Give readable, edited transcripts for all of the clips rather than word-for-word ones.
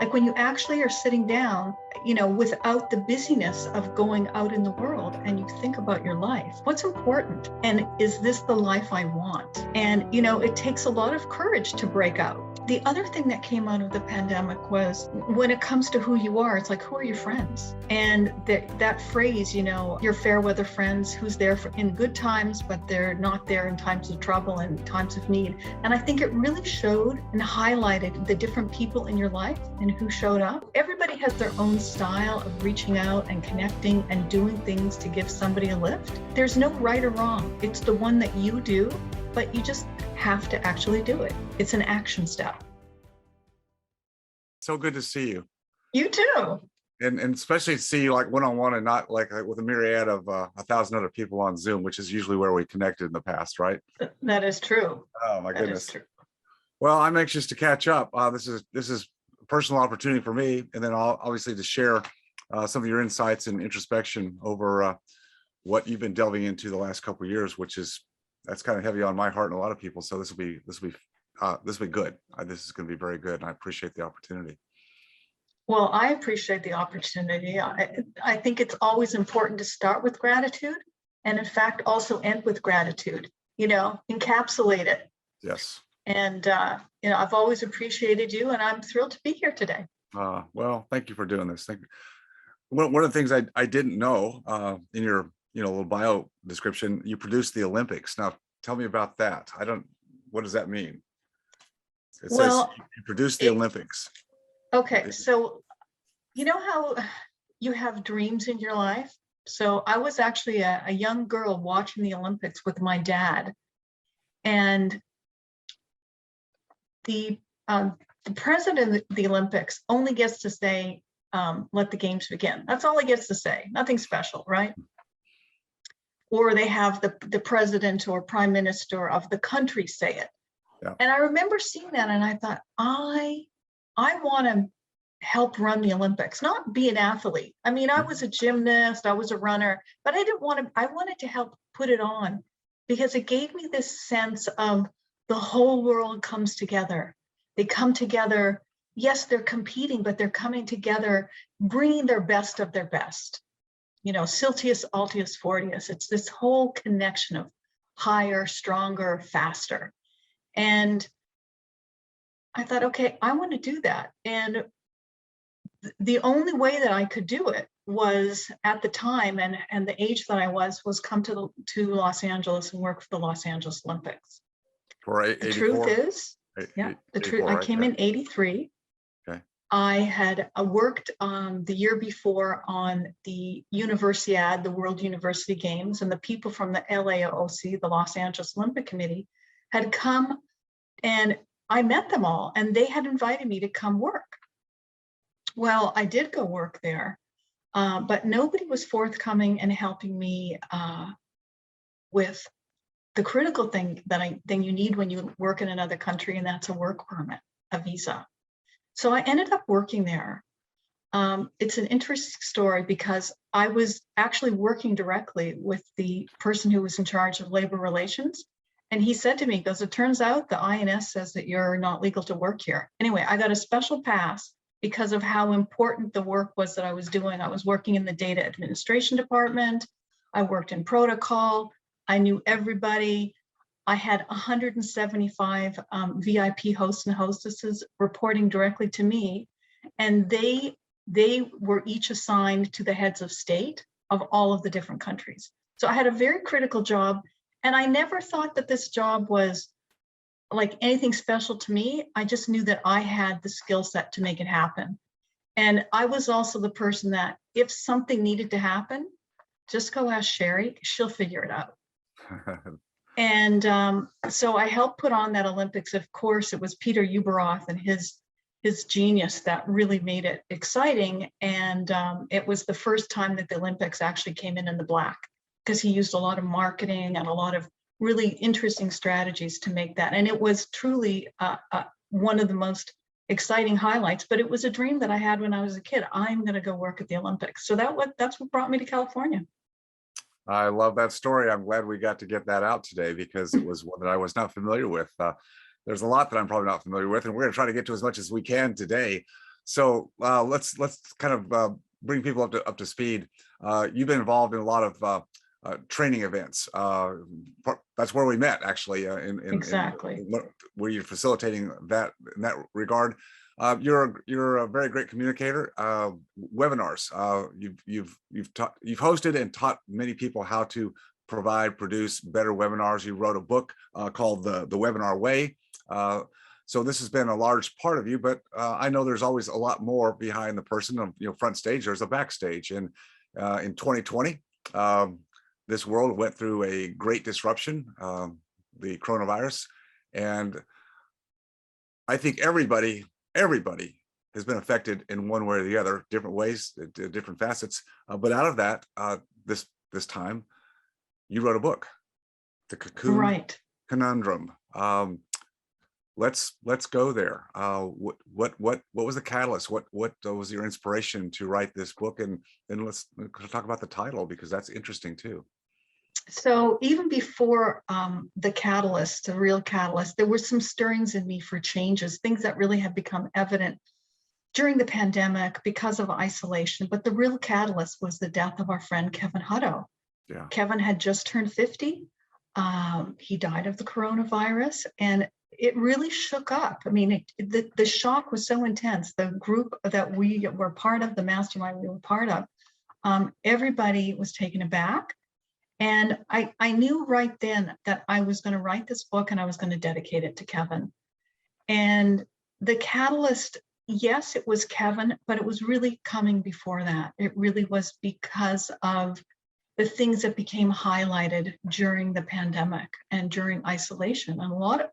Like when you actually are sitting down, without the busyness of going out in the world, and you think about your life, what's important? And is this the life I want? And, it takes a lot of courage to break out. The other thing that came out of the pandemic was when it comes to who you are, it's like, who are your friends? And that phrase, your fair weather friends, who's there in good times, but they're not there in times of trouble and times of need. And I think it really showed and highlighted the different people in your life and who showed up. Everybody has their own style of reaching out and connecting and doing things to give somebody a lift. There's no right or wrong. It's the one that you do, but you just have to actually do it. It's an action step. So good to see you. You too. And especially to see you like one-on-one and not like with a myriad of 1,000 other people on Zoom, which is usually where we connected in the past, right? That is true. Oh my goodness. That is true. Well, I'm anxious to catch up. This is a personal opportunity for me, and then obviously to share some of your insights and introspection over what you've been delving into the last couple of years, that's kind of heavy on my heart and a lot of people. So this will be good. This is going to be very good, and I appreciate the opportunity. Well, I appreciate the opportunity. I think it's always important to start with gratitude, and in fact, also end with gratitude. Encapsulate it. Yes. And I've always appreciated you, and I'm thrilled to be here today. Well, thank you for doing this. Thank you. One of the things I didn't know in your little bio description, you produced the Olympics. Now, tell me about that. What does that mean? It says you produced the Olympics. Okay, so you know how you have dreams in your life? So I was actually a young girl watching the Olympics with my dad, and the president of the Olympics only gets to say, let the games begin. That's all he gets to say. Nothing special, right? Or they have the president or prime minister of the country say it. Yeah. And I remember seeing that, and I thought, I want to help run the Olympics, not be an athlete. I mean, I was a gymnast, I was a runner, but I wanted to help put it on, because it gave me this sense of the whole world comes together. They come together. Yes, they're competing, but they're coming together, bringing their best of their best. Siltius, Altius, Fortius. It's this whole connection of higher, stronger, faster. And I thought, okay, I want to do that. And the only way that I could do it was, at the time and the age that I was come to Los Angeles and work for the Los Angeles Olympics. The truth is, I came in 83. Okay. I had worked the year before on the Universiade, the World University Games, and the people from the LAOC, the Los Angeles Olympic Committee, had come, and I met them all, and they had invited me to come work. Well, I did go work there, but nobody was forthcoming and helping me with the critical thing you need when you work in another country, and that's a work permit, a visa. So I ended up working there. It's an interesting story, because I was actually working directly with the person who was in charge of labor relations. And he said to me, it turns out the INS says that you're not legal to work here. Anyway, I got a special pass because of how important the work was that I was doing. I was working in the data administration department. I worked in protocol. I knew everybody. I had 175 VIP hosts and hostesses reporting directly to me, and they were each assigned to the heads of state of all of the different countries. So I had a very critical job, and I never thought that this job was like anything special to me. I just knew that I had the skill set to make it happen. And I was also the person that if something needed to happen, just go ask Sherry, she'll figure it out. And so I helped put on that Olympics. Of course, it was Peter Uberoth and his genius that really made it exciting. And it was the first time that the Olympics actually came in the black, because he used a lot of marketing and a lot of really interesting strategies to make that. And it was truly one of the most exciting highlights, but it was a dream that I had when I was a kid. I'm going to go work at the Olympics. So that's what brought me to California. I love that story. I'm glad we got to get that out today, because it was one that I was not familiar with. There's a lot that I'm probably not familiar with, and we're going to try to get to as much as we can today. So let's kind of bring people up to speed. You've been involved in a lot of training events. That's where we met, actually, Exactly. where you're facilitating that in that regard. You're a very great communicator. Webinars. You've hosted and taught many people how to produce better webinars. You wrote a book called the Webinar Way. So this has been a large part of you, but I know there's always a lot more behind the person. Front stage, there's a backstage. And in 2020, this world went through a great disruption, the coronavirus. And I think everybody has been affected in one way or the other, different ways, different facets. But out of that, this time, you wrote a book, The Cocoon Conundrum. Let's go there. What was the catalyst? What was your inspiration to write this book? And then let's talk about the title, because that's interesting too. So even before the catalyst, the real catalyst, there were some stirrings in me for changes, things that really have become evident during the pandemic because of isolation. But the real catalyst was the death of our friend Kevin Hutto. Yeah. Kevin had just turned 50. He died of the coronavirus, and it really shook up. I mean, the shock was so intense. The group that we were part of, the mastermind we were part of, everybody was taken aback. And I knew right then that I was going to write this book and I was going to dedicate it to Kevin. And the catalyst, yes, it was Kevin, but it was really coming before that. It really was because of the things that became highlighted during the pandemic and during isolation. And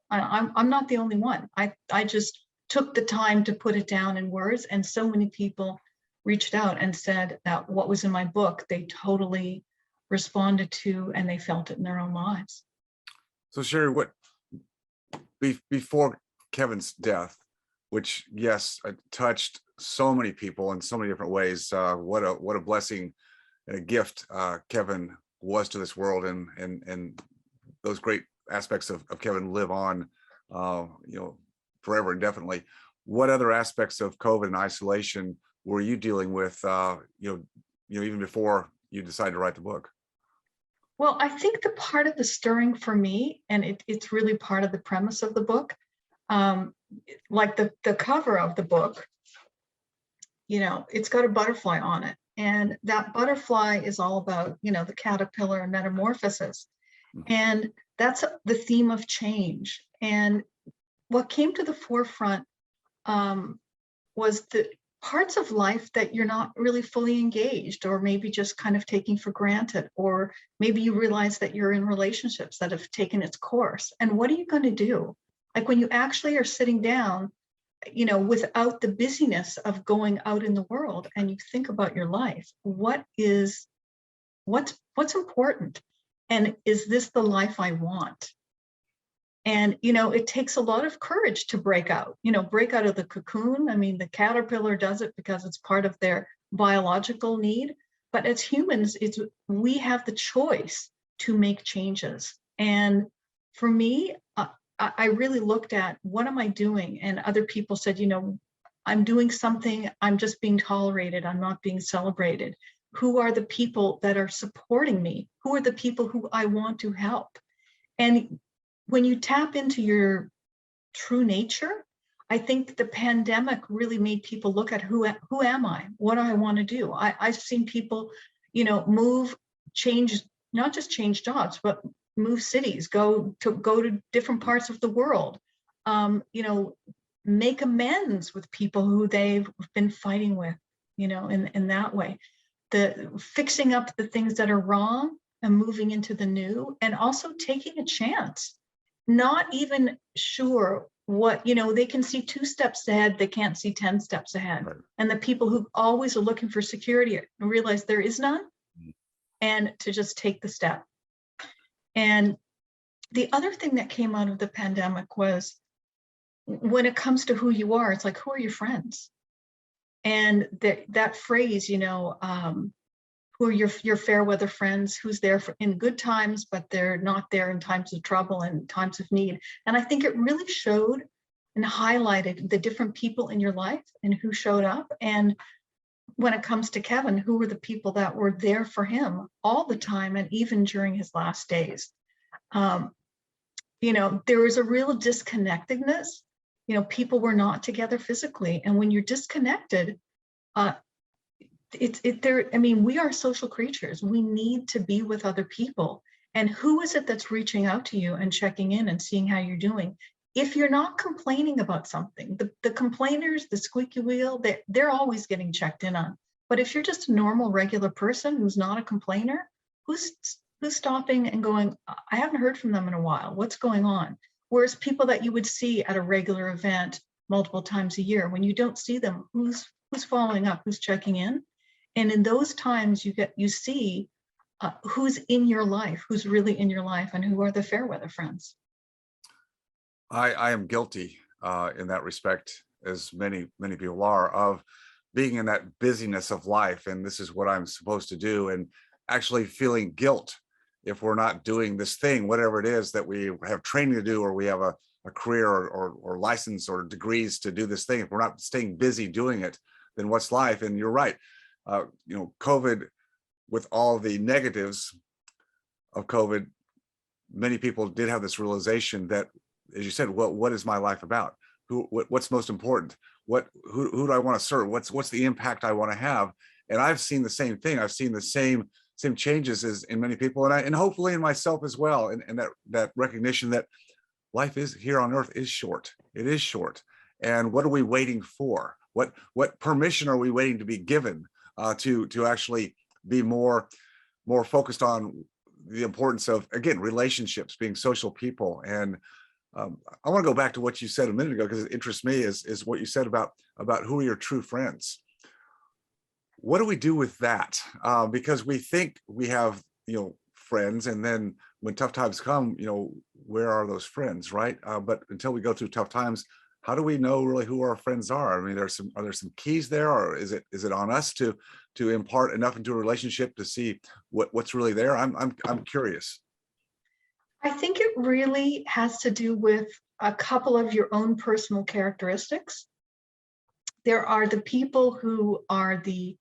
I'm not the only one. I just took the time to put it down in words, and so many people reached out and said that what was in my book, they totally responded to, and they felt it in their own lives. So Sherry, what before Kevin's death, which yes, touched so many people in so many different ways, what a blessing and a gift Kevin was to this world, and those great aspects of Kevin live on, forever and definitely. What other aspects of COVID and isolation were you dealing with, even before you decided to write the book? Well, I think the part of the stirring for me, and it's really part of the premise of the book, like the cover of the book, it's got a butterfly on it. And that butterfly is all about, the caterpillar and metamorphosis. And that's the theme of change. And what came to the forefront was the parts of life that you're not really fully engaged, or maybe just kind of taking for granted, or maybe you realize that you're in relationships that have taken its course. And what are you going to do? Like when you actually are sitting down, without the busyness of going out in the world, and you think about your life, what's important? And is this the life I want? And, it takes a lot of courage to break out of the cocoon. I mean, the caterpillar does it because it's part of their biological need. But as humans, we have the choice to make changes. And for me, I really looked at, what am I doing? And other people said, I'm doing something, I'm just being tolerated, I'm not being celebrated. Who are the people that are supporting me? Who are the people who I want to help? And when you tap into your true nature, I think the pandemic really made people look at who am I? What do I want to do? I've seen people, move, change, not just change jobs, but move cities, go to different parts of the world, make amends with people who they've been fighting with, in that way. The fixing up the things that are wrong and moving into the new, and also taking a chance. Not even sure what, they can see 2 steps ahead, they can't see 10 steps ahead. Right. And the people who always are looking for security and realize there is none, and to just take the step. And the other thing that came out of the pandemic was, when it comes to who you are, it's like, who are your friends? And that phrase, who are your fair weather friends, who's there in good times, but they're not there in times of trouble and times of need. And I think it really showed and highlighted the different people in your life and who showed up. And when it comes to Kevin, who were the people that were there for him all the time and even during his last days. There was a real disconnectedness. People were not together physically. And when you're disconnected, we are social creatures. We need to be with other people. And who is it that's reaching out to you and checking in and seeing how you're doing? If you're not complaining about something, the complainers, the squeaky wheel, they're always getting checked in on. But if you're just a normal, regular person who's not a complainer, who's stopping and going, I haven't heard from them in a while. What's going on? Whereas people that you would see at a regular event multiple times a year, when you don't see them, who's following up, who's checking in? And in those times, you see who's in your life, who's really in your life, and who are the fair weather friends. I am guilty in that respect, as many people are, of being in that busyness of life, and this is what I'm supposed to do, and actually feeling guilt if we're not doing this thing, whatever it is that we have training to do, or we have a career or license or degrees to do this thing. If we're not staying busy doing it, then what's life? And you're right. COVID, with all the negatives of COVID, many people did have this realization that, as you said, what is my life about? What's most important? Who do I want to serve? What's the impact I want to have? And I've seen the same thing. I've seen the same changes as in many people, and hopefully in myself as well. And that recognition that life is here on earth is short. It is short. And what are we waiting for? What permission are we waiting to be given to actually be more focused on the importance of, again, relationships, being social people? And I want to go back to what you said a minute ago, because it interests me, is what you said about who are your true friends. What do we do with that? Because we think we have, friends, and then when tough times come, where are those friends, right? But until we go through tough times, how do we know really who our friends are? I mean, are there some keys there, or is it on us to impart enough into a relationship to see what's really there? I'm curious. I think it really has to do with a couple of your own personal characteristics. There are the people who are the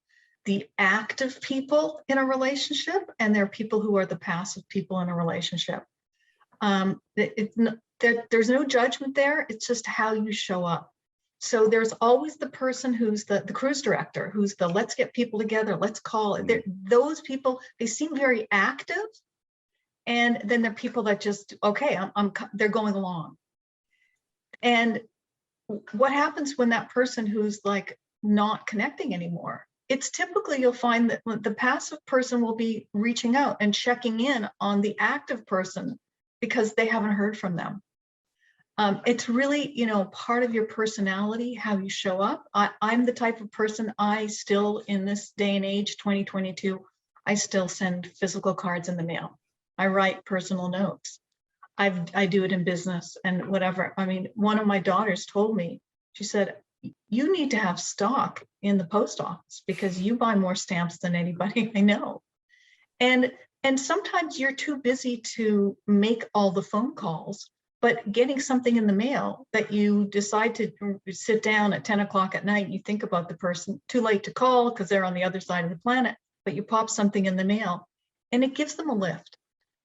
active people in a relationship, and there are people who are the passive people in a relationship. There's no judgment there. It's just how you show up. So there's always the person who's the cruise director, who's the let's get people together, let's call. Those people, they seem very active. And then there are people that just, okay, they're going along. And what happens when that person who's like not connecting anymore? It's typically, you'll find that the passive person will be reaching out and checking in on the active person because they haven't heard from them. It's really, part of your personality, how you show up. I'm the type of person, I still, in this day and age, 2022, I still send physical cards in the mail. I write personal notes. I do it in business and whatever. I mean, one of my daughters told me, she said, you need to have stock in the post office because you buy more stamps than anybody I know. And sometimes you're too busy to make all the phone calls, but getting something in the mail that you decide to sit down at 10 o'clock at night, you think about the person, too late to call because they're on the other side of the planet, but you pop something in the mail and it gives them a lift.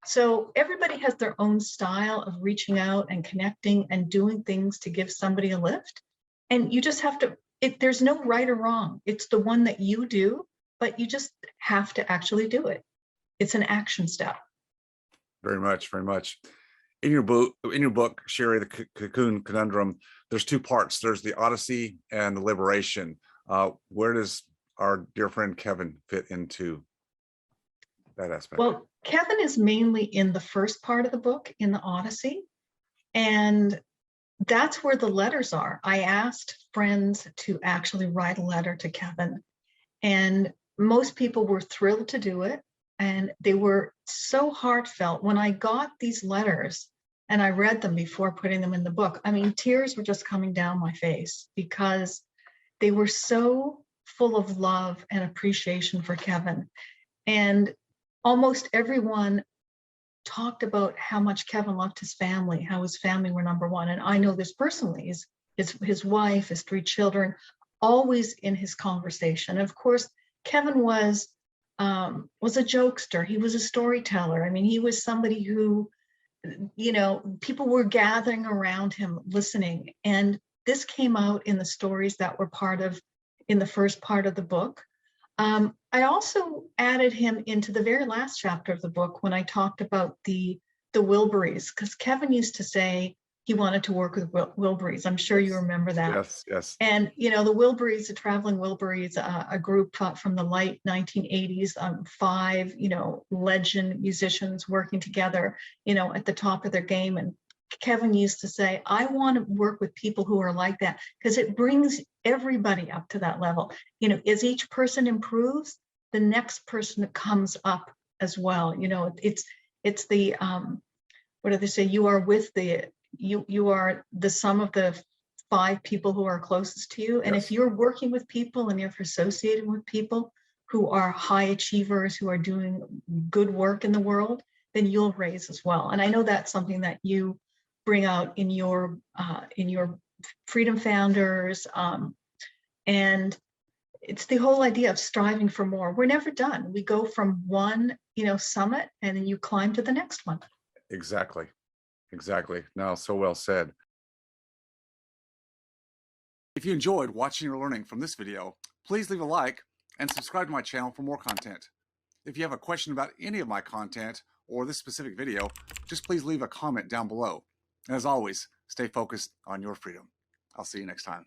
So everybody has their own style of reaching out and connecting and doing things to give somebody a lift. And you just have to, there's no right or wrong. It's the one that you do, but you just have to actually do it. It's an action step. Very much, very much. In your book, Sherry, the Cocoon Conundrum, there's two parts. There's the Odyssey and the Liberation. Where does our dear friend Kevin fit into that aspect? Well, Kevin is mainly in the first part of the book, in the Odyssey, and that's where the letters are. I asked friends to actually write a letter to Kevin, and most people were thrilled to do it, and they were so heartfelt. When I got these letters and I read them before putting them in the book, I mean, tears were just coming down my face because they were so full of love and appreciation for Kevin. And almost everyone talked about how much Kevin loved his family, how his family were number one. And I know this personally, his wife, his 3 children, always in his conversation. And of course, Kevin was a jokester. He was a storyteller. I mean, he was somebody who, people were gathering around him, listening. And this came out in the stories that were in the first part of the book. I also added him into the very last chapter of the book when I talked about the Wilburys, because Kevin used to say he wanted to work with Wilburys. I'm sure you remember that. Yes, yes. And, the Wilburys, the Traveling Wilburys, a group from the late 1980s, 5, legend musicians working together, at the top of their game. And Kevin used to say, I want to work with people who are like that, because it brings everybody up to that level. As each person improves, the next person comes up as well. It's the, what do they say? You are the sum of the 5 people who are closest to you. And Yes. if you're working with people and you're associated with people who are high achievers, who are doing good work in the world, then you'll raise as well. And I know that's something that you bring out in your Freedom Founders, and it's the whole idea of striving for more. We're never done. We go from one, summit, and then you climb to the next one. Exactly. No, so well said. If you enjoyed watching or learning from this video, please leave a like and subscribe to my channel for more content. If you have a question about any of my content or this specific video, just please leave a comment down below. And as always, stay focused on your freedom. I'll see you next time.